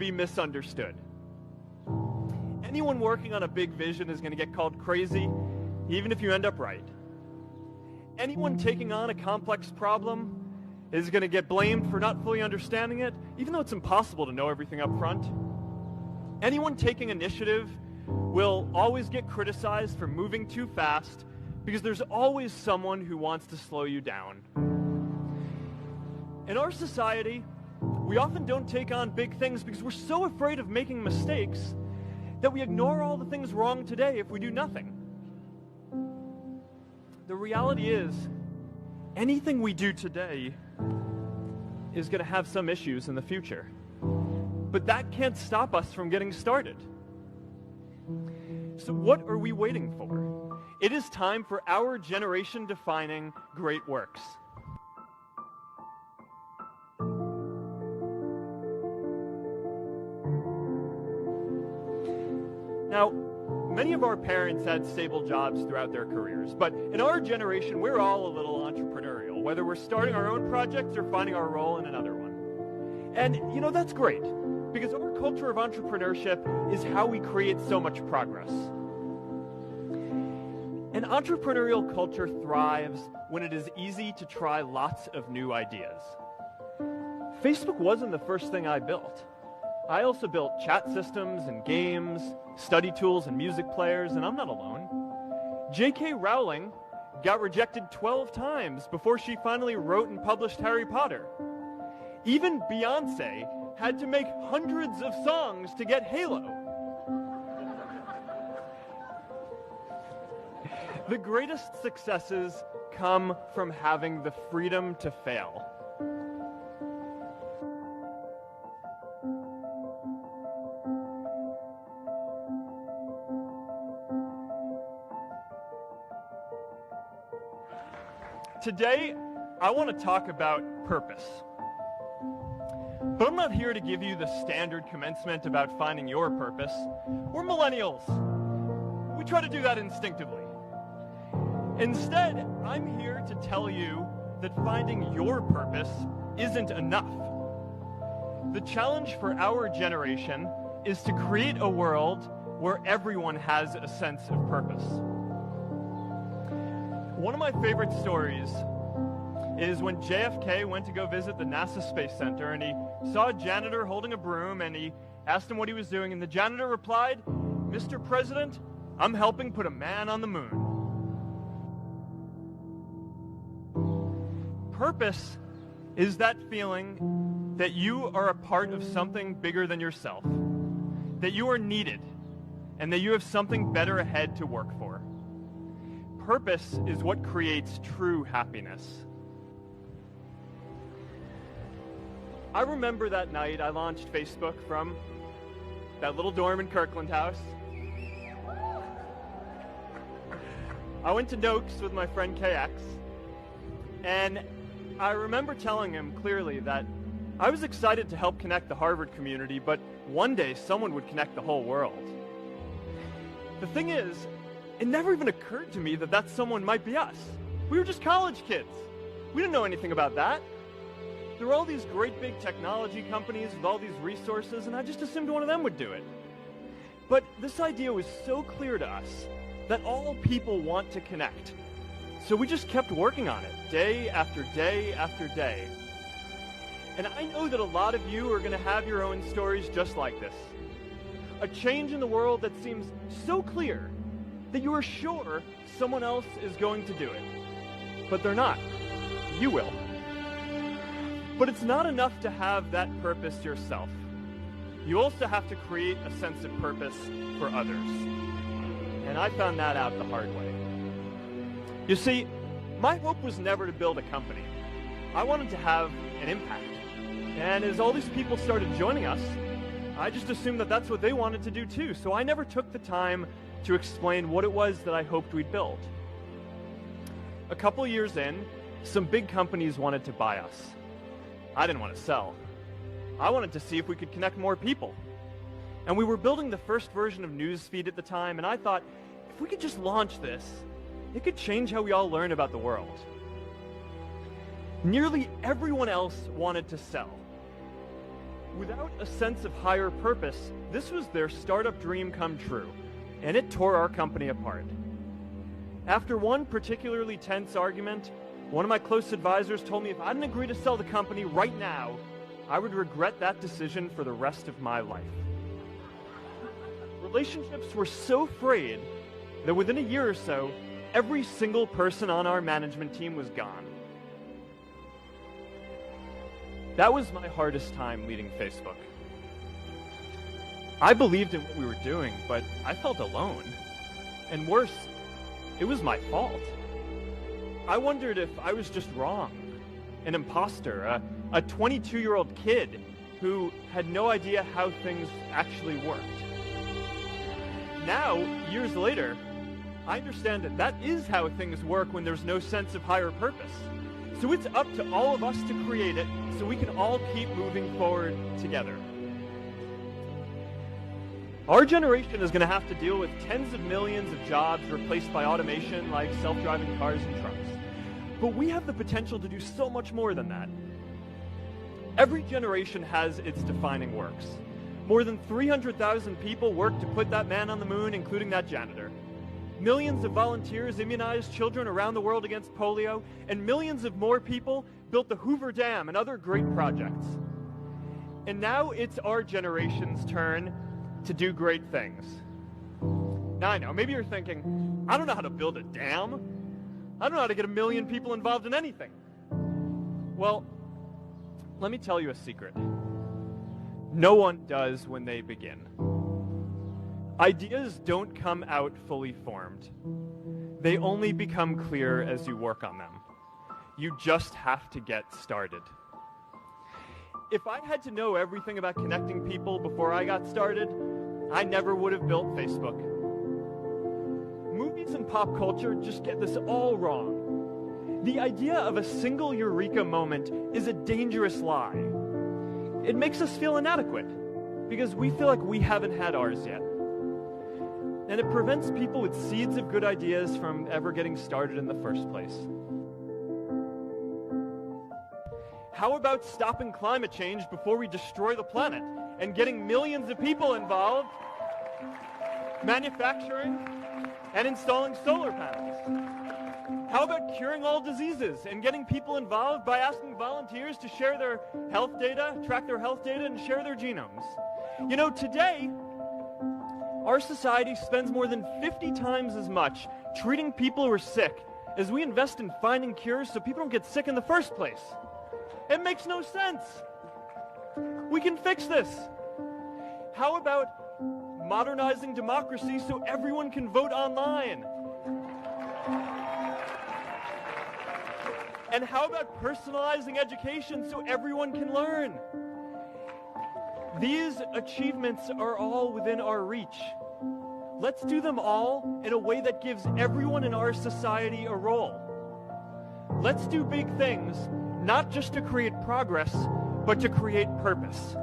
be misunderstood. Anyone working on a big vision is going to get called crazy, even if you end up right. Anyone taking on a complex problem is going to get blamed for not fully understanding it, even though it's impossible to know everything up front. Anyone taking initiative will always get criticized for moving too fast because there's always someone who wants to slow you down. In our society, we often don't take on big things because we're so afraid of making mistakes that we ignore all the things wrong today if we do nothing. The reality is, anything we do today is going to have some issues in the future. But that can't stop us from getting started. So what are we waiting for? It is time for our generation-defining great works. Now, many of our parents had stable jobs throughout their careers, but in our generation, we're all a little entrepreneurial, whether we're starting our own projects or finding our role in another one. And, that's great, because our culture of entrepreneurship is how we create so much progress. An entrepreneurial culture thrives when it is easy to try lots of new ideas. Facebook wasn't the first thing I built. I also built chat systems and games, study tools and music players, and I'm not alone. J.K. Rowling got rejected 12 times before she finally wrote and published Harry Potter. Even Beyoncé had to make hundreds of songs to get Halo. The greatest successes come from having the freedom to fail. Today, I want to talk about purpose. But I'm not here to give you the standard commencement about finding your purpose. We're millennials. We try to do that instinctively. Instead, I'm here to tell you that finding your purpose isn't enough. The challenge for our generation is to create a world where everyone has a sense of purpose. One of my favorite stories is when JFK went to go visit the NASA Space Center, and he saw a janitor holding a broom, and he asked him what he was doing, and the janitor replied, "Mr. President, I'm helping put a man on the moon." Purpose is that feeling that you are a part of something bigger than yourself, that you are needed, and that you have something better ahead to work for. Purpose is what creates true happiness. I remember that night I launched Facebook from that little dorm in Kirkland House. I went to Noakes with my friend KX, and I remember telling him clearly that I was excited to help connect the Harvard community, but one day someone would connect the whole world. The thing is, it never even occurred to me that that someone might be us. We were just college kids. We didn't know anything about that. There were all these great big technology companies with all these resources, and I just assumed one of them would do it. But this idea was so clear to us that all people want to connect. So we just kept working on it, day after day after day. And I know that a lot of you are going to have your own stories just like this. A change in the world that seems so clear that you are sure someone else is going to do it. But they're not. You will. But it's not enough to have that purpose yourself. You also have to create a sense of purpose for others. And I found that out the hard way. You see, my hope was never to build a company. I wanted to have an impact. And as all these people started joining us, I just assumed that that's what they wanted to do too. So I never took the time to explain what it was that I hoped we'd build. A couple years in, some big companies wanted to buy us. I didn't want to sell. I wanted to see if we could connect more people. And we were building the first version of Newsfeed at the time, and I thought, if we could just launch this, it could change how we all learn about the world. Nearly everyone else wanted to sell. Without a sense of higher purpose, this was their startup dream come true, and it tore our company apart. After one particularly tense argument, one of my close advisors told me if I didn't agree to sell the company right now, I would regret that decision for the rest of my life. Relationships were so frayed that within a year or so, every single person on our management team was gone. That was my hardest time leading Facebook. I believed in what we were doing, but I felt alone. And worse, it was my fault. I wondered if I was just wrong, an imposter, a 22-year-old kid who had no idea how things actually worked. Now, years later, I understand that that is how things work when there's no sense of higher purpose. So it's up to all of us to create it so we can all keep moving forward together. Our generation is going to have to deal with tens of millions of jobs replaced by automation like self-driving cars and trucks. But we have the potential to do so much more than that. Every generation has its defining works. More than 300,000 people worked to put that man on the moon, including that janitor. Millions of volunteers immunized children around the world against polio, and millions of more people built the Hoover Dam and other great projects. And now it's our generation's turn to do great things. Now I know, maybe you're thinking, I don't know how to build a dam. I don't know how to get 1 million people involved in anything. Well, let me tell you a secret. No one does when they begin. Ideas don't come out fully formed. They only become clear as you work on them. You just have to get started. If I had to know everything about connecting people before I got started, I never would have built Facebook. Movies and pop culture just get this all wrong. The idea of a single eureka moment is a dangerous lie. It makes us feel inadequate because we feel like we haven't had ours yet. And it prevents people with seeds of good ideas from ever getting started in the first place. How about stopping climate change before we destroy the planet and getting millions of people involved, manufacturing and installing solar panels? How about curing all diseases and getting people involved by asking volunteers to share their health data, track their health data, and share their genomes? You know, today, our society spends more than 50 times as much treating people who are sick as we invest in finding cures so people don't get sick in the first place. It makes no sense. We can fix this. How about modernizing democracy so everyone can vote online? And how about personalizing education so everyone can learn? These achievements are all within our reach. Let's do them all in a way that gives everyone in our society a role. Let's do big things, not just to create progress, but to create purpose.